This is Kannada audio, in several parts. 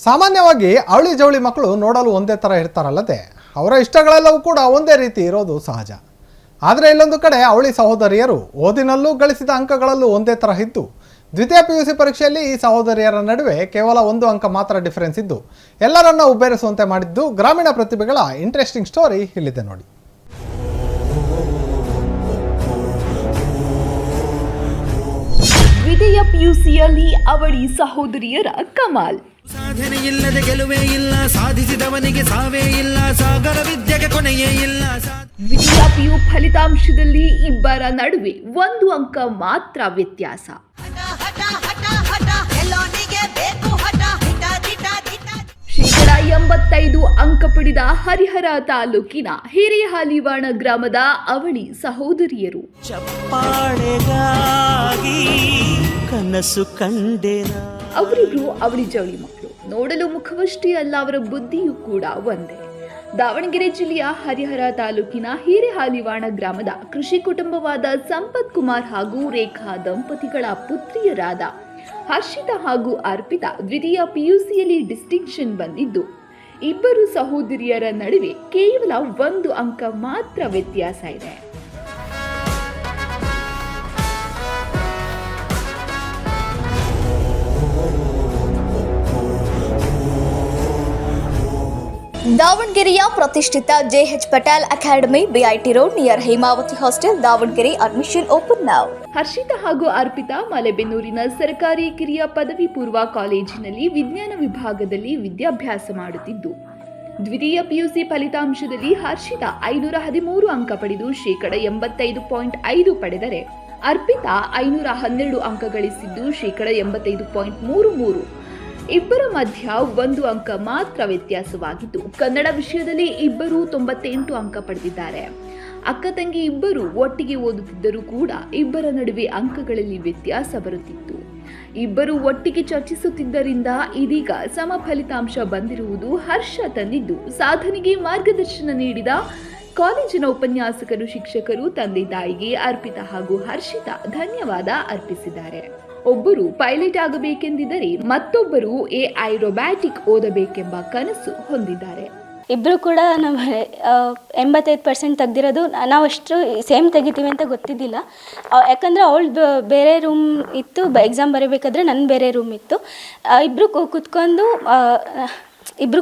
ಸಾಮಾನ್ಯವಾಗಿ ಅವಳಿ ಜವಳಿ ಮಕ್ಕಳು ನೋಡಲು ಒಂದೇ ಥರ ಇರ್ತಾರಲ್ಲದೆ ಅವರ ಇಷ್ಟಗಳೆಲ್ಲವೂ ಕೂಡ ಒಂದೇ ರೀತಿ ಇರೋದು ಸಹಜ. ಆದರೆ ಇಲ್ಲೊಂದು ಕಡೆ ಅವಳಿ ಸಹೋದರಿಯರು ಓದಿನಲ್ಲೂ ಗಳಿಸಿದ ಅಂಕಗಳಲ್ಲೂ ಒಂದೇ ಥರ ಇದ್ದು ದ್ವಿತೀಯ PUC ಪರೀಕ್ಷೆಯಲ್ಲಿ ಈ ಸಹೋದರಿಯರ ನಡುವೆ ಕೇವಲ 1 ಅಂಕ ಮಾತ್ರ ಡಿಫರೆನ್ಸ್ ಇದ್ದು ಎಲ್ಲರನ್ನ ಉಬ್ಬೇರಿಸುವಂತೆ ಮಾಡಿದ್ದು ಗ್ರಾಮೀಣ ಪ್ರತಿಭೆಗಳ ಇಂಟ್ರೆಸ್ಟಿಂಗ್ ಸ್ಟೋರಿ ಇಲ್ಲಿದೆ ನೋಡಿ. ದ್ವಿತೀಯ PUCಯಲ್ಲಿ ಅವಳಿ ಸಹೋದರಿಯರ ಕಮಾಲ್. ಸಾಧನೆ ಇಲ್ಲದೆ ಗೆಲುವೇ ಇಲ್ಲ, ಸಾಧಿಸಿದವನಿಗೆ ಸಾವೇ ಇಲ್ಲ, ಸಾಗರ ವಿದ್ಯೆಗೆ ಕೊನೆಯೇ ಇಲ್ಲ. ದ್ವಿತೀಯ PU ಫಲಿತಾಂಶದಲ್ಲಿ ಇಬ್ಬರ ನಡುವೆ 1 ಅಂಕ ಮಾತ್ರ ವ್ಯತ್ಯಾಸ. ಶೇಕಡ 85 ಅಂಕ ಪಡೆದ ಹರಿಹರ ತಾಲೂಕಿನ ಹಿರೇಹಾಲಿವಾಣ ಗ್ರಾಮದ ಅವಳಿ ಸಹೋದರಿಯರು. ಚಪ್ಪಾಳೆಗಾಗಿ ಕನಸು ಕಂಡೆನ. ಅವರಿಬ್ರು ಅವಳಿ ಜವಳಿ ಮಕ್ಕಳು. ನೋಡಲು ಮುಖವಷ್ಟೇ ಅಲ್ಲ, ಅವರ ಬುದ್ಧಿಯೂ ಕೂಡ ಒಂದೇ. ದಾವಣಗೆರೆ ಜಿಲ್ಲೆಯ ಹರಿಹರ ತಾಲೂಕಿನ ಹಿರೇಹಾಲಿವಾಣ ಗ್ರಾಮದ ಕೃಷಿ ಕುಟುಂಬವಾದ ಸಂಪತ್ ಕುಮಾರ್ ಹಾಗೂ ರೇಖಾ ದಂಪತಿಗಳ ಪುತ್ರಿಯರಾದ ಹರ್ಷಿತಾ ಹಾಗೂ ಅರ್ಪಿತಾ ದ್ವಿತೀಯ PUCಯಲ್ಲಿ ಡಿಸ್ಟಿಂಕ್ಷನ್ ಬಂದಿದ್ದು ಇಬ್ಬರು ಸಹೋದರಿಯರ ನಡುವೆ ಕೇವಲ 1 ಅಂಕ ಮಾತ್ರ ವ್ಯತ್ಯಾಸ ಇದೆ. ದಾವಣಗೆರೆಯ ಪ್ರತಿಷ್ಠಿತ JH Patel academy, BIT road near Hemavathi hostel, Davanagere. Admission open now. Harshitha ಹಾಗೂ ಅರ್ಪಿತಾ ಮಲೆಬೆನ್ನೂರಿನ ಸರ್ಕಾರಿ ಕಿರಿಯ ಪದವಿ ಪೂರ್ವ ಕಾಲೇಜಿನಲ್ಲಿ ವಿಜ್ಞಾನ ವಿಭಾಗದಲ್ಲಿ ವಿದ್ಯಾಭ್ಯಾಸ ಮಾಡುತ್ತಿದ್ದು ದ್ವಿತೀಯ PUC ಫಲಿತಾಂಶದಲ್ಲಿ ಹರ್ಷಿತಾ 513 ಅಂಕ ಪಡೆದು ಶೇಕಡ 85.5 ಪಡೆದರೆ ಅರ್ಪಿತಾ 512 ಅಂಕ ಗಳಿಸಿದ್ದು ಶೇಕಡ 85.33. ಇಬ್ಬರ ಮಧ್ಯ 1 ಅಂಕ ಮಾತ್ರ ವ್ಯತ್ಯಾಸವಾಗಿದ್ದು ಕನ್ನಡ ವಿಷಯದಲ್ಲಿ ಇಬ್ಬರು 98 ಅಂಕ ಪಡೆದಿದ್ದಾರೆ. ಅಕ್ಕ ತಂಗಿ ಇಬ್ಬರು ಒಟ್ಟಿಗೆ ಓದುತ್ತಿದ್ದರೂ ಕೂಡ ಇಬ್ಬರ ನಡುವೆ ಅಂಕಗಳಲ್ಲಿ ವ್ಯತ್ಯಾಸ ಬರುತ್ತಿತ್ತು. ಇಬ್ಬರು ಒಟ್ಟಿಗೆ ಚರ್ಚಿಸುತ್ತಿದ್ದರಿಂದ ಇದೀಗ ಸಮ ಫಲಿತಾಂಶ ಬಂದಿರುವುದು ಹರ್ಷ ತಂದಿದ್ದು ಸಾಧನೆಗೆ ಮಾರ್ಗದರ್ಶನ ನೀಡಿದ ಕಾಲೇಜಿನ ಉಪನ್ಯಾಸಕರು, ಶಿಕ್ಷಕರು, ತಂದೆ ತಾಯಿಗೆ ಅರ್ಪಿತಾ ಹಾಗೂ ಹರ್ಷಿತಾ ಧನ್ಯವಾದ ಅರ್ಪಿಸಿದ್ದಾರೆ. ಒಬ್ಬರು ಪೈಲಟ್ ಆಗಬೇಕೆಂದಿದ್ದರೆ ಮತ್ತೊಬ್ಬರು AI ರೊಬ್ಯಾಟಿಕ್ ಓದಬೇಕೆಂಬ ಕನಸು ಹೊಂದಿದ್ದಾರೆ. ಇಬ್ಬರು ಕೂಡ ನಮ್ಮ 85% ತೆಗ್ದಿರೋದು. ನಾವು ಅಷ್ಟು ಸೇಮ್ ತೆಗಿತೀವಿ ಅಂತ ಗೊತ್ತಿದ್ದಿಲ್ಲ. ಯಾಕಂದರೆ ಅವಳು ಬೇರೆ ರೂಮ್ ಇತ್ತು, ಎಕ್ಸಾಮ್ ಬರೀಬೇಕಾದ್ರೆ ನನ್ನ ಬೇರೆ ರೂಮ್ ಇತ್ತು. ಇಬ್ಬರು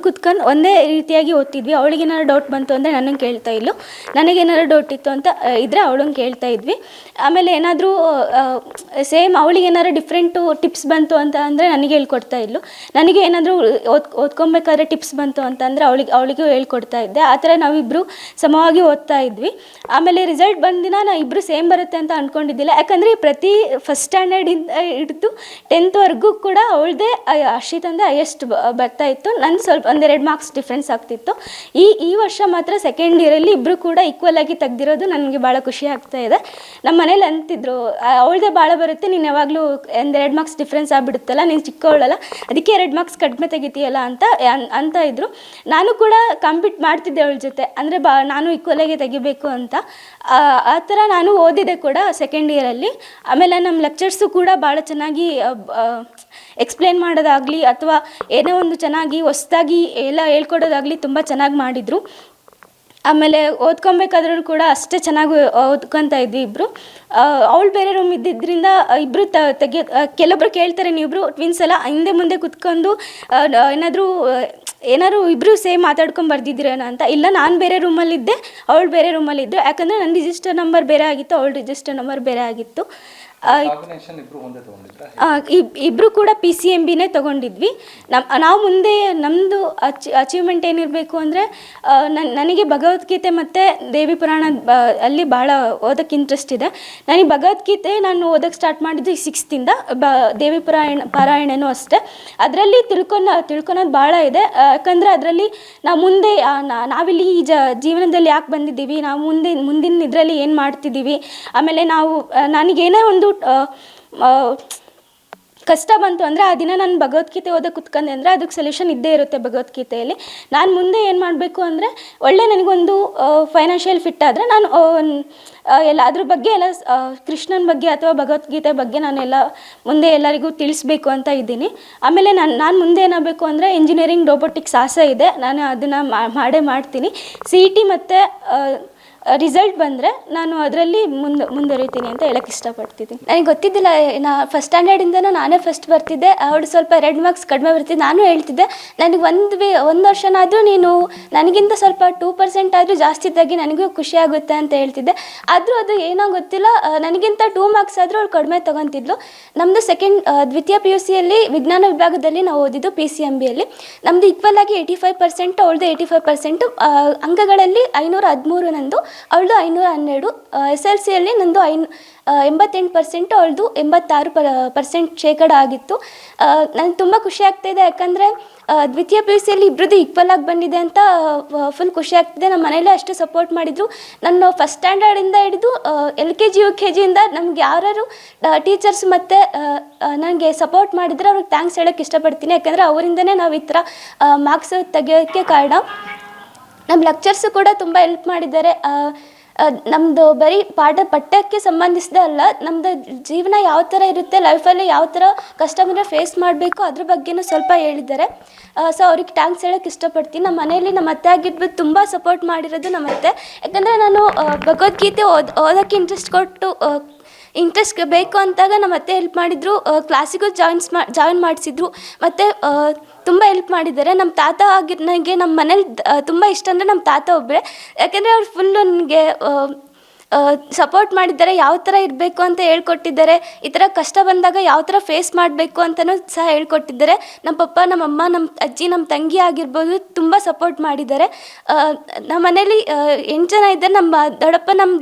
ಕುತ್ಕೊಂಡು ಒಂದೇ ರೀತಿಯಾಗಿ ಓದ್ತಿದ್ವಿ. ಅವಳಿಗೇನಾದ್ರು ಡೌಟ್ ಬಂತು ಅಂದರೆ ನನಗೆ ಕೇಳ್ತಾ ಇದ್ಲು, ನನಗೇನಾದ್ರು ಡೌಟ್ ಇತ್ತು ಅಂತ ಇದ್ದರೆ ಅವಳಂಗೆ ಕೇಳ್ತಾ ಇದ್ವಿ. ಆಮೇಲೆ ಏನಾದರೂ ಸೇಮ್ ಅವಳಿಗೇನಾದ್ರು ಡಿಫ್ರೆಂಟು ಟಿಪ್ಸ್ ಬಂತು ಅಂತ ಅಂದರೆ ನನಗೆ ಹೇಳ್ಕೊಡ್ತಾ ಇದ್ಲು. ನನಗೆ ಏನಾದರೂ ಓದ್ಕೊಬೇಕಾದ್ರೆ ಟಿಪ್ಸ್ ಬಂತು ಅಂತಂದರೆ ಅವಳಿಗೂ ಹೇಳ್ಕೊಡ್ತಾ ಇದ್ದೆ. ಆ ಥರ ನಾವಿಬ್ಬರು ಸಮವಾಗಿ ಓದ್ತಾ ಇದ್ವಿ. ಆಮೇಲೆ ರಿಸಲ್ಟ್ ಬಂದಿನ ನಾವು ಇಬ್ಬರು ಸೇಮ್ ಬರುತ್ತೆ ಅಂತ ಅಂದ್ಕೊಂಡಿದ್ದಿಲ್ಲ. ಯಾಕಂದರೆ ಪ್ರತಿ ಫಸ್ಟ್ ಸ್ಟ್ಯಾಂಡರ್ಡಿಂದ ಹಿಡಿದು 10th ವರೆಗೂ ಕೂಡ ಅವಳದೇ ಹರ್ಷಿತಂದೆ ಹೈಯೆಸ್ಟ್ ಬರ್ತಾ ಇತ್ತು. ನನ್ನ ಸ್ವಲ್ಪ 1-2 ಮಾರ್ಕ್ಸ್ ಡಿಫ್ರೆನ್ಸ್ ಆಗ್ತಿತ್ತು. ಈ ವರ್ಷ ಮಾತ್ರ ಸೆಕೆಂಡ್ ಇಯರಲ್ಲಿ ಇಬ್ಬರು ಕೂಡ ಈಕ್ವಲ್ ಆಗಿ ತೆಗ್ದಿರೋದು ನನಗೆ ಭಾಳ ಖುಷಿ ಆಗ್ತಾ ಇದೆ. ನಮ್ಮ ಮನೇಲಿ ಅಂತಿದ್ರು, ಅವಳದೇ ಭಾಳ ಬರುತ್ತೆ, ನೀನು ಯಾವಾಗಲೂ 1-2 ಮಾರ್ಕ್ಸ್ ಡಿಫ್ರೆನ್ಸ್ ಆಗಿಬಿಡುತ್ತಲ್ಲ, ನೀನು ಚಿಕ್ಕವಳಲ್ಲ, ಅದಕ್ಕೆ 2 ಮಾರ್ಕ್ಸ್ ಕಡಿಮೆ ತೆಗಿತೀಯಲ್ಲ ಅಂತ ಇದ್ರು. ನಾನು ಕೂಡ ಕಾಂಪೀಟ್ ಮಾಡ್ತಿದ್ದೆ ಅವಳ ಜೊತೆ, ಅಂದರೆ ನಾನು ಈಕ್ವಲ್ ಆಗಿ ತೆಗಿಬೇಕು ಅಂತ. ಆ ಥರ ನಾನು ಓದಿದೆ ಕೂಡ ಸೆಕೆಂಡ್ ಇಯರಲ್ಲಿ. ಆಮೇಲೆ ನಮ್ಮ ಲೆಕ್ಚರ್ಸು ಕೂಡ ಭಾಳ ಚೆನ್ನಾಗಿ ಎಕ್ಸ್ಪ್ಲೇನ್ ಮಾಡೋದಾಗಲಿ ಅಥವಾ ಏನೋ ಒಂದು ಚೆನ್ನಾಗಿ ಹೊಸದಾಗಿ ಎಲ್ಲ ಹೇಳ್ಕೊಡೋದಾಗಲಿ ತುಂಬ ಚೆನ್ನಾಗಿ ಮಾಡಿದರು. ಆಮೇಲೆ ಓದ್ಕೊಬೇಕಾದ್ರೂ ಕೂಡ ಅಷ್ಟೇ ಚೆನ್ನಾಗಿ ಓದ್ಕೊತಾ ಇದ್ವಿ ಇಬ್ಬರು. ಅವಳು ಬೇರೆ ರೂಮ್ ಇದ್ದಿದ್ದರಿಂದ ಇಬ್ಬರು ಕೆಲವೊಬ್ರು ಕೇಳ್ತಾರೆ, ನೀವಿಬ್ಬರು ಟ್ವಿನ್ಸ್ ಎಲ್ಲ ಹಿಂದೆ ಮುಂದೆ ಕುತ್ಕೊಂಡು ಏನಾದ್ರು ಇಬ್ಬರು ಸೇಮ್ ಮಾತಾಡ್ಕೊಂಡು ಬರ್ದಿದ್ದೀರೇನೋ ಅಂತ. ಇಲ್ಲ, ನಾನು ಬೇರೆ ರೂಮಲ್ಲಿದ್ದೆ, ಅವಳು ಬೇರೆ ರೂಮಲ್ಲಿದ್ದೆ. ಯಾಕಂದರೆ ನನ್ನ ರಿಜಿಸ್ಟರ್ ನಂಬರ್ ಬೇರೆ ಆಗಿತ್ತು, ಅವಳು ರಿಜಿಸ್ಟರ್ ನಂಬರ್ ಬೇರೆ ಆಗಿತ್ತು. ಇಬ್ಬರು ಕೂಡ PCMBನೇ ತೊಗೊಂಡಿದ್ವಿ. ನಾವು ಮುಂದೆ ನಮ್ಮದು ಅಚೀವ್ಮೆಂಟ್ ಏನಿರಬೇಕು ಅಂದರೆ, ನನಗೆ ಭಗವದ್ಗೀತೆ ಮತ್ತು ದೇವಿ ಪುರಾಣ ಅಲ್ಲಿ ಭಾಳ ಓದೋಕ್ಕೆ ಇಂಟ್ರೆಸ್ಟ್ ಇದೆ. ನನಗೆ ಭಗವದ್ಗೀತೆ ನಾನು ಓದೋಕ್ಕೆ ಸ್ಟಾರ್ಟ್ ಮಾಡಿದ್ದು 6th ದೇವಿ ಪಾರಾಯಣನೂ ಅಷ್ಟೇ. ಅದರಲ್ಲಿ ತಿಳ್ಕೊಳೋದು ಭಾಳ ಇದೆ. ಯಾಕಂದರೆ ಅದರಲ್ಲಿ ನಾವು ಮುಂದೆ ನಾವಿಲ್ಲಿ ಈ ಜೀವನದಲ್ಲಿ ಯಾಕೆ ಬಂದಿದ್ದೀವಿ, ನಾವು ಮುಂದಿನ ಇದರಲ್ಲಿ ಏನು ಮಾಡ್ತಿದ್ದೀವಿ, ಆಮೇಲೆ ನನಗೇನೇ ಒಂದು ಕಷ್ಟ ಬಂತು ಅಂದರೆ ಆ ದಿನ ನಾನು ಭಗವದ್ಗೀತೆ ಓದೋಕೆ ಕುತ್ಕೊಂಡೆ ಅಂದರೆ ಅದಕ್ಕೆ ಸೊಲ್ಯೂಷನ್ ಇದ್ದೇ ಇರುತ್ತೆ ಭಗವದ್ಗೀತೆಯಲ್ಲಿ. ನಾನು ಮುಂದೆ ಏನು ಮಾಡಬೇಕು ಅಂದರೆ ಒಳ್ಳೆ ನನಗೊಂದು ಫೈನಾನ್ಷಿಯಲ್ ಫಿಟ್ ಆದರೆ ನಾನು ಎಲ್ಲ ಅದ್ರ ಬಗ್ಗೆ ಎಲ್ಲ ಕೃಷ್ಣನ ಬಗ್ಗೆ ಅಥವಾ ಭಗವದ್ಗೀತೆ ಬಗ್ಗೆ ನಾನೆಲ್ಲ ಮುಂದೆ ಎಲ್ಲರಿಗೂ ತಿಳಿಸ್ಬೇಕು ಅಂತ ಇದ್ದೀನಿ. ಆಮೇಲೆ ನಾನು ಮುಂದೆ ಏನಾಗಬೇಕು ಅಂದರೆ ಇಂಜಿನಿಯರಿಂಗ್ ರೋಬೋಟಿಕ್ಸ್ ಆಸೆ ಇದೆ, ನಾನು ಅದನ್ನು ಮಾಡೇ ಮಾಡ್ತೀನಿ. CET ಮತ್ತು ರಿಸಲ್ಟ್ ಬಂದರೆ ನಾನು ಅದರಲ್ಲಿ ಮುಂದುವರಿತೀನಿ ಅಂತ ಹೇಳಕ್ಕೆ ಇಷ್ಟಪಡ್ತಿದ್ದೀನಿ. ನನಗೆ ಗೊತ್ತಿದ್ದಿಲ್ಲ, ಫಸ್ಟ್ ಸ್ಟ್ಯಾಂಡರ್ಡಿಂದನೂ ನಾನೇ ಫಸ್ಟ್ ಬರ್ತಿದ್ದೆ. ಅವಳು ಸ್ವಲ್ಪ 2 ಮಾರ್ಕ್ಸ್ ಕಡಿಮೆ ಬರ್ತಿದ್ದೆ. ನಾನು ಹೇಳ್ತಿದ್ದೆ ನನಗೆ ಒಂದು ವರ್ಷನಾದರೂ ನೀನು ನನಗಿಂತ ಸ್ವಲ್ಪ 2% ಆದರೂ ಜಾಸ್ತಿ ಇದ್ದಾಗಿ ನನಗೂ ಖುಷಿ ಆಗುತ್ತೆ ಅಂತ ಹೇಳ್ತಿದ್ದೆ. ಆದರೂ ಅದು ಏನೋ ಗೊತ್ತಿಲ್ಲ, ನನಗಿಂತ 2 ಮಾರ್ಕ್ಸ್ ಆದರೂ ಅವಳು ಕಡಿಮೆ ತೊಗೊತಿದ್ಲು. ನಮ್ಮದು ದ್ವಿತೀಯ PUCಯಲ್ಲಿ ವಿಜ್ಞಾನ ವಿಭಾಗದಲ್ಲಿ ನಾವು ಓದಿದ್ದು PCMBಯಲ್ಲಿ. ನಮ್ಮದು ಈಕ್ವಲ್ ಆಗಿ 85%, ಅವಳದು 85%. ಅಂಕಗಳಲ್ಲಿ 513 ನಂದು, ಅವಳದು 512. SLCಯಲ್ಲಿ ನಂದು 88%, ಅವಳದು 86% ಶೇಕಡ ಆಗಿತ್ತು. ನನಗೆ ತುಂಬ ಖುಷಿ ಆಗ್ತಾಯಿದೆ, ಯಾಕಂದರೆ ದ್ವಿತೀಯ PUCಯಲ್ಲಿ ಇಬ್ಬರದ್ದು ಈಕ್ವಲ್ ಆಗಿ ಬಂದಿದೆ ಅಂತ ಫುಲ್ ಖುಷಿ ಆಗ್ತಿದೆ. ನಮ್ಮ ಮನೇಲಿ ಅಷ್ಟು ಸಪೋರ್ಟ್ ಮಾಡಿದರು. ನಾನು ಫಸ್ಟ್ ಸ್ಟ್ಯಾಂಡರ್ಡಿಂದ ಹಿಡಿದು LKG UKGಯಿಂದ ನಮ್ಗೆ ಯಾರು ಟೀಚರ್ಸ್ ಮತ್ತು ನನಗೆ ಸಪೋರ್ಟ್ ಮಾಡಿದರೆ ಅವ್ರಿಗೆ ಥ್ಯಾಂಕ್ಸ್ ಹೇಳೋಕ್ಕೆ ಇಷ್ಟಪಡ್ತೀನಿ. ಯಾಕಂದರೆ ಅವರಿಂದನೇ ನಾವು ಈ ಥರ ಮಾರ್ಕ್ಸ್ ತೆಗೆಯೋಕ್ಕೆ ಕಾರಣ. ನಮ್ಮ ಲೆಕ್ಚರ್ಸು ಕೂಡ ತುಂಬ ಹೆಲ್ಪ್ ಮಾಡಿದ್ದಾರೆ. ನಮ್ಮದು ಬರೀ ಪಠ್ಯಕ್ಕೆ ಸಂಬಂಧಿಸಿದ ಅಲ್ಲ, ನಮ್ಮದು ಜೀವನ ಯಾವ ಥರ ಇರುತ್ತೆ, ಲೈಫಲ್ಲಿ ಯಾವ ಥರ ಕಷ್ಟ ಬಂದರೆ ಫೇಸ್ ಮಾಡಬೇಕು ಅದ್ರ ಬಗ್ಗೆನೂ ಸ್ವಲ್ಪ ಹೇಳಿದ್ದಾರೆ. ಸೊ ಅವ್ರಿಗೆ ಥ್ಯಾಂಕ್ಸ್ ಹೇಳೋಕ್ಕೆ ಇಷ್ಟಪಡ್ತೀನಿ. ನಮ್ಮ ಮನೆಯಲ್ಲಿ ನಮ್ಮ ಅತ್ತೆ ಆಗಿರ್ಬೋದು ತುಂಬ ಸಪೋರ್ಟ್ ಮಾಡಿರೋದು ನಮ್ಮ ಅತ್ತೆ. ಯಾಕಂದರೆ ನಾನು ಭಗವದ್ಗೀತೆ ಓದೋಕ್ಕೆ ಇಂಟ್ರೆಸ್ಟ್ ಬೇಕು ಅಂತಾಗ ನಮ್ಮ ಅತ್ತೆ ಹೆಲ್ಪ್ ಮಾಡಿದರು. ಕ್ಲಾಸಿಗೂ ಜಾಯಿನ್ ಮಾಡಿಸಿದ್ರು ಮತ್ತು ತುಂಬ ಹೆಲ್ಪ್ ಮಾಡಿದ್ದಾರೆ. ನಮ್ಮ ತಾತ ನನಗೆ ನಮ್ಮ ಮನೇಲಿ ತುಂಬ ಇಷ್ಟ ಅಂದರೆ ನಮ್ಮ ತಾತ ಒಬ್ಬರೇ. ಯಾಕೆಂದರೆ ಅವ್ರು ಫುಲ್ಲು ನನಗೆ ಸಪೋರ್ಟ್ ಮಾಡಿದ್ದಾರೆ, ಯಾವ ಥರ ಇರಬೇಕು ಅಂತ ಹೇಳ್ಕೊಟ್ಟಿದ್ದಾರೆ. ಈ ಥರ ಕಷ್ಟ ಬಂದಾಗ ಯಾವ ಥರ ಫೇಸ್ ಮಾಡಬೇಕು ಅಂತಲೂ ಸಹ ಹೇಳ್ಕೊಟ್ಟಿದ್ದಾರೆ. ನಮ್ಮ ಪಪ್ಪ, ನಮ್ಮಮ್ಮ, ನಮ್ಮ ಅಜ್ಜಿ, ನಮ್ಮ ತಂಗಿ ಆಗಿರ್ಬೋದು ತುಂಬ ಸಪೋರ್ಟ್ ಮಾಡಿದ್ದಾರೆ. ನಮ್ಮ ಮನೇಲಿ 8 ಜನ ಇದ್ದಾರೆ. ನಮ್ಮ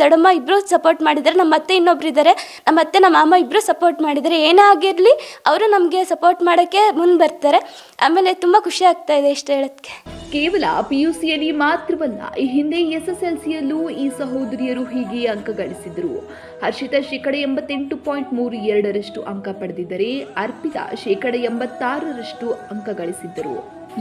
ದೊಡ್ಡಮ್ಮ ಇಬ್ಬರು ಸಪೋರ್ಟ್ ಮಾಡಿದ್ದಾರೆ. ನಮ್ಮ ಅತ್ತೆ ಇನ್ನೊಬ್ರು ಇದ್ದಾರೆ. ನಮ್ಮ ಅತ್ತೆ, ನಮ್ಮ ಮಾಮ ಇಬ್ಬರು ಸಪೋರ್ಟ್ ಮಾಡಿದ್ದಾರೆ. ಏನೇ ಆಗಿರಲಿ ಅವರು ನಮಗೆ ಸಪೋರ್ಟ್ ಮಾಡೋಕ್ಕೆ ಮುಂದೆ ಬರ್ತಾರೆ. ಆಮೇಲೆ ತುಂಬ ಖುಷಿ ಆಗ್ತಾ ಇದೆ ಇಷ್ಟು ಹೇಳೋಕ್ಕೆ. ಕೇವಲ PUCಯಲ್ಲಿ ಮಾತ್ರವಲ್ಲ, ಈ ಹಿಂದೆ SSLCಯಲ್ಲೂ ಈ ಸಹೋದರಿಯರು ಹೀಗೆ ಅಂಕ ಗಳಿಸಿದ್ರು. ಹರ್ಷಿತಾ ಶೇಕಡ 88.32% ಅಂಕ ಪಡೆದಿದ್ದರೆ ಅರ್ಪಿತಾ ಶೇಕಡ 86% ಅಂಕ ಗಳಿಸಿದ್ದರು.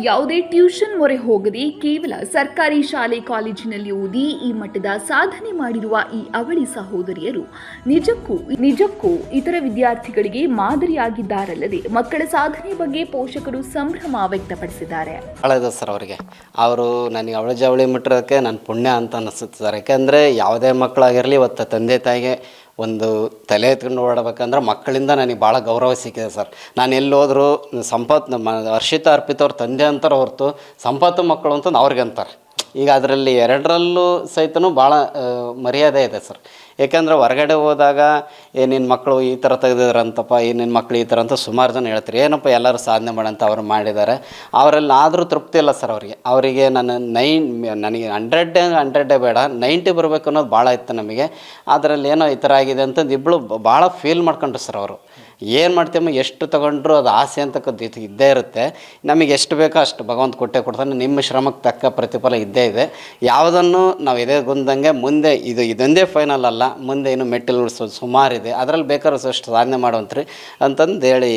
ಯಾವುದೇ ಟ್ಯೂಷನ್ ಮೊರೆ ಹೋಗದೆ ಕೇವಲ ಸರ್ಕಾರಿ ಶಾಲೆ ಕಾಲೇಜಿನಲ್ಲಿ ಓದಿ ಈ ಮಟ್ಟದ ಸಾಧನೆ ಮಾಡಿರುವ ಈ ಅವಳಿ ಸಹೋದರಿಯರು ನಿಜಕ್ಕೂ ಇತರ ವಿದ್ಯಾರ್ಥಿಗಳಿಗೆ ಮಾದರಿಯಾಗಿದ್ದಾರಲ್ಲದೆ ಮಕ್ಕಳ ಸಾಧನೆ ಬಗ್ಗೆ ಪೋಷಕರು ಸಂಭ್ರಮ ವ್ಯಕ್ತಪಡಿಸಿದ್ದಾರೆ. ಒಳ್ಳೆಯದು ಸರ್ ಅವರಿಗೆ. ಅವರು ನನಗೆ ಅವಳಿ ಜವಳಿ ಮುಟ್ಟಿರೋದಕ್ಕೆ ನನ್ನ ಪುಣ್ಯ ಅಂತ ಅನಿಸುತ್ತೆ ಸರ್. ಯಾಕೆಂದರೆ ಯಾವುದೇ ಮಕ್ಕಳಾಗಿರಲಿ ಇವತ್ತು ತಂದೆ ತಾಯಿಗೆ ಒಂದು ತಲೆ ಎತ್ಕೊಂಡು ಓಡಬೇಕಂದ್ರೆ ಮಕ್ಕಳಿಂದ ನನಗೆ ಭಾಳ ಗೌರವ ಸಿಕ್ಕಿದೆ ಸರ್. ನಾನು ಎಲ್ಲಿ ಹೋದರೂ ಹರ್ಷಿತಾ ಅರ್ಪಿತಾ ಅವ್ರ ತಂದೆ ಅಂತಾರೆ ಹೊರತು ಸಂಪತ್ತು ಮಕ್ಕಳು ಅಂತಂದು ಅವ್ರಿಗೆ ಅಂತಾರೆ. ಈಗ ಅದರಲ್ಲಿ ಎರಡರಲ್ಲೂ ಸಹಿತನೂ ಭಾಳ ಮರ್ಯಾದೆ ಇದೆ ಸರ್. ಏಕೆಂದರೆ ಹೊರಗಡೆ ಹೋದಾಗ ನಿನ್ನ ಮಕ್ಕಳು ಈ ಥರ ತೆಗೆದಿದ್ರಂತಪ್ಪ, ನಿನ್ನ ಮಕ್ಕಳು ಈ ಥರ ಅಂತ ಸುಮಾರು ಜನ ಹೇಳ್ತಾರೆ. ಏನಪ್ಪ ಎಲ್ಲರೂ ಸಾಧನೆ ಮಾಡಂತ ಅವ್ರು ಮಾಡಿದ್ದಾರೆ. ಅವರಲ್ಲಿ ಆದರೂ ತೃಪ್ತಿ ಇಲ್ಲ ಸರ್ ಅವರಿಗೆ ನನಗೆ 100 ಬೇಡ 90 ಬರಬೇಕು ಅನ್ನೋದು ಭಾಳ ಇತ್ತು ನಮಗೆ. ಅದರಲ್ಲಿ ಏನೋ ಈ ಥರ ಆಗಿದೆ ಅಂತಂದು ಇಬ್ಬಳು ಭಾಳ ಫೀಲ್ ಮಾಡ್ಕೊಂಡ್ರು ಸರ್ ಅವರು. ಏನು ಮಾಡ್ತೀವಿ, ಎಷ್ಟು ತೊಗೊಂಡ್ರು ಅದು ಆಸೆ ಅಂತ ಇದ್ದೇ ಇರುತ್ತೆ. ನಮಗೆ ಎಷ್ಟು ಬೇಕೋ ಅಷ್ಟು ಭಗವಂತ ಕೊಡ್ತಾನೆ. ನಿಮ್ಮ ಶ್ರಮಕ್ಕೆ ತಕ್ಕ ಪ್ರತಿಫಲ ಇದ್ದೇ ಇದೆ. ಯಾವುದನ್ನು ನಾವು ಇದೇ ಗುಂದಂಗೆ ಮುಂದೆ ಇದೊಂದೇ ಫೈನಲ್ ಅಲ್ಲ, ಮುಂದೆ ಇನ್ನು ಮೆಟ್ಟಿಲು ಸುಮಾರಿದೆ, ಅದರಲ್ಲಿ ಬೇಕಾದ್ರೆ ಅಷ್ಟು ಸಾಧನೆ ಮಾಡುವಂತ್ರಿ ಅಂತಂದು ಹೇಳಿ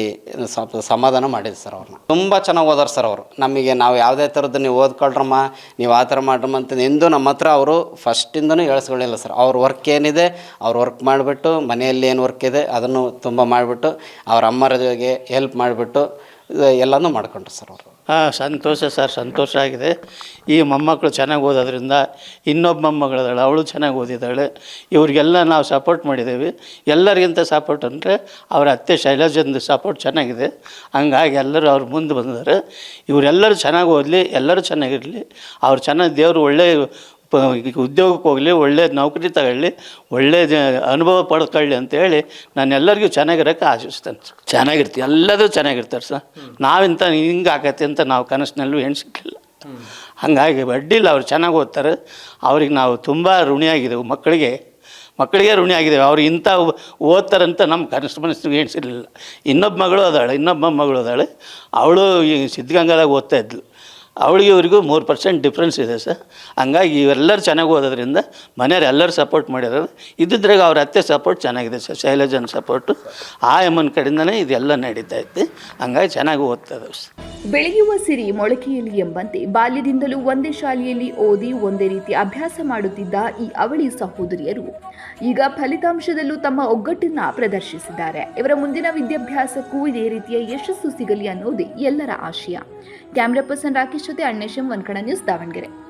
ಸ್ವಲ್ಪ ಸಮಾಧಾನ ಮಾಡಿದ್ರು ಸರ್ ಅವ್ರನ್ನ. ತುಂಬ ಚೆನ್ನಾಗಿ ಓದಾರ ಸರ್ ಅವರು. ನಮಗೆ ನಾವು ಯಾವುದೇ ಥರದ್ದು ನೀವು ಓದ್ಕೊಳ್ರಮ್ಮ, ನೀವು ಆ ಥರ ಮಾಡ್ರಮ್ಮ ಅಂತ ಎಂದು ನಮ್ಮ ಹತ್ರ ಅವರು ಫಸ್ಟಿಂದನೂ ಹೇಳಿಸ್ಕೊಳ್ಳಿಲ್ಲ ಸರ್. ಅವ್ರ ವರ್ಕ್ ಏನಿದೆ ಅವ್ರು ವರ್ಕ್ ಮಾಡಿಬಿಟ್ಟು, ಮನೆಯಲ್ಲಿ ಏನು ವರ್ಕ್ ಇದೆ ಅದನ್ನು ತುಂಬ ಮಾಡಿಬಿಟ್ಟು, ಅವ್ರ ಅಮ್ಮರಿಗೆ ಹೆಲ್ಪ್ ಮಾಡಿಬಿಟ್ಟು ಎಲ್ಲನೂ ಮಾಡ್ಕೊಂಡ್ರು ಸರ್ ಅವರು. ಸಂತೋಷ ಸರ್, ಸಂತೋಷ ಆಗಿದೆ. ಈ ಮೊಮ್ಮಕ್ಕಳು ಚೆನ್ನಾಗಿ ಓದೋದ್ರಿಂದ ಇನ್ನೊಬ್ಬ ಮೊಮ್ಮಗಳಿದ್ದಾಳೆ, ಅವಳು ಚೆನ್ನಾಗಿ ಓದಿದ್ದಾಳೆ. ಇವ್ರಿಗೆಲ್ಲ ನಾವು ಸಪೋರ್ಟ್ ಮಾಡಿದ್ದೇವೆ. ಎಲ್ಲರಿಗಿಂತ ಸಪೋರ್ಟ್ ಅಂದರೆ ಅವ್ರ ಅತ್ತೆ ಶೈಲಜಂದು ಸಪೋರ್ಟ್ ಚೆನ್ನಾಗಿದೆ. ಹಂಗಾಗಿ ಎಲ್ಲರೂ ಅವ್ರು ಮುಂದೆ ಬಂದಿದ್ದಾರೆ. ಇವರೆಲ್ಲರೂ ಚೆನ್ನಾಗಿ ಓದಲಿ, ಎಲ್ಲರೂ ಚೆನ್ನಾಗಿರಲಿ, ಅವ್ರು ಚೆನ್ನಾಗಿ ದೇವರು ಒಳ್ಳೆ ಉದ್ಯೋಗಕ್ಕೆ ಹೋಗಲಿ, ಒಳ್ಳೆ ನೌಕರಿ ತಗೊಳ್ಳಿ, ಒಳ್ಳೆ ಅನುಭವ ಪಡ್ಕೊಳ್ಳಿ ಅಂತೇಳಿ ನಾನು ಎಲ್ಲರಿಗೂ ಚೆನ್ನಾಗಿರೋಕ್ಕೆ ಆಶಿಸ್ತೇನೆ. ಚೆನ್ನಾಗಿರ್ತೀವಿ, ಎಲ್ಲರೂ ಚೆನ್ನಾಗಿರ್ತಾರೆ ಸರ್. ನಾವಿಂತ ಹಿಂಗೆ ಆಗತ್ತೆ ಅಂತ ನಾವು ಕನಸಿನಲ್ಲೂ ಏನು ಸಿಕ್ಕಿಲ್ಲ. ಹಾಗಾಗಿ ಅಡ್ಡಿಲ್ಲ, ಅವ್ರು ಚೆನ್ನಾಗಿ ಓದ್ತಾರೆ. ಅವ್ರಿಗೆ ನಾವು ತುಂಬ ಋಣಿಯಾಗಿದ್ದೆವು. ಮಕ್ಕಳಿಗೆ ಋಣಿಯಾಗಿದ್ದೇವೆ. ಅವ್ರು ಇಂಥ ಓದ್ತಾರಂತ ನಮ್ಮ ಮನಸ್ಸಿಗೆ ಎಣಿಸಿರಲಿಲ್ಲ. ಇನ್ನೊಬ್ಬ ಮಗಳು ಅದಾಳೆ, ಅವಳು ಈ ಸಿದ್ಧಗಂಗಾದಾಗ ಓದ್ತಾ ಇದ್ಳು. ಅವಳಿಗೆ ಇವರಿಗೂ 3% ಡಿಫ್ರೆನ್ಸ್ ಇದೆ ಸರ್. ಹಂಗಾಗಿ ಇವೆಲ್ಲರೂ ಚೆನ್ನಾಗಿ ಓದೋದ್ರಿಂದ ಮನೆಯವ್ರು ಎಲ್ಲರೂ ಸಪೋರ್ಟ್ ಮಾಡಿರೋದು. ಇದ್ದಿದ್ರಾಗ ಅವ್ರ ಅತ್ತೆ ಸಪೋರ್ಟ್ ಚೆನ್ನಾಗಿದೆ ಸರ್, ಶೈಲಜನ್ ಸಪೋರ್ಟು ಆ ಎಮ್ಮನ ಕಡೆಯಿಂದನೇ ಇದೆಲ್ಲ ನಡೀತಾ ಇತ್ತು. ಹಂಗಾಗಿ ಚೆನ್ನಾಗಿ ಓದ್ತದೆ ಸರ್. ಬೆಳೆಯುವ ಸಿರಿ ಮೊಳಕೆಯಲ್ಲಿ ಎಂಬಂತೆ ಬಾಲ್ಯದಿಂದಲೂ ಒಂದೇ ಶಾಲೆಯಲ್ಲಿ ಓದಿ ಒಂದೇ ರೀತಿ ಅಭ್ಯಾಸ ಮಾಡುತ್ತಿದ್ದ ಈ ಅವಳಿ ಸಹೋದರಿಯರು ಈಗ ಫಲಿತಾಂಶದಲ್ಲೂ ತಮ್ಮ ಒಗ್ಗಟ್ಟನ್ನ ಪ್ರದರ್ಶಿಸಿದ್ದಾರೆ. ಇವರ ಮುಂದಿನ ವಿದ್ಯಾಭ್ಯಾಸಕ್ಕೂ ಇದೇ ರೀತಿಯ ಯಶಸ್ಸು ಸಿಗಲಿ ಅನ್ನೋದೇ ಎಲ್ಲರ ಆಶಯ. ಕ್ಯಾಮ್ರಾ ಪರ್ಸನ್ ರಾಕೇಶ್ ಜೊತೆ ಅಣ್ಣೇಶಂ, ಒನ್ಕಣ ನ್ಯೂಸ್, ದಾವಣಗೆರೆ.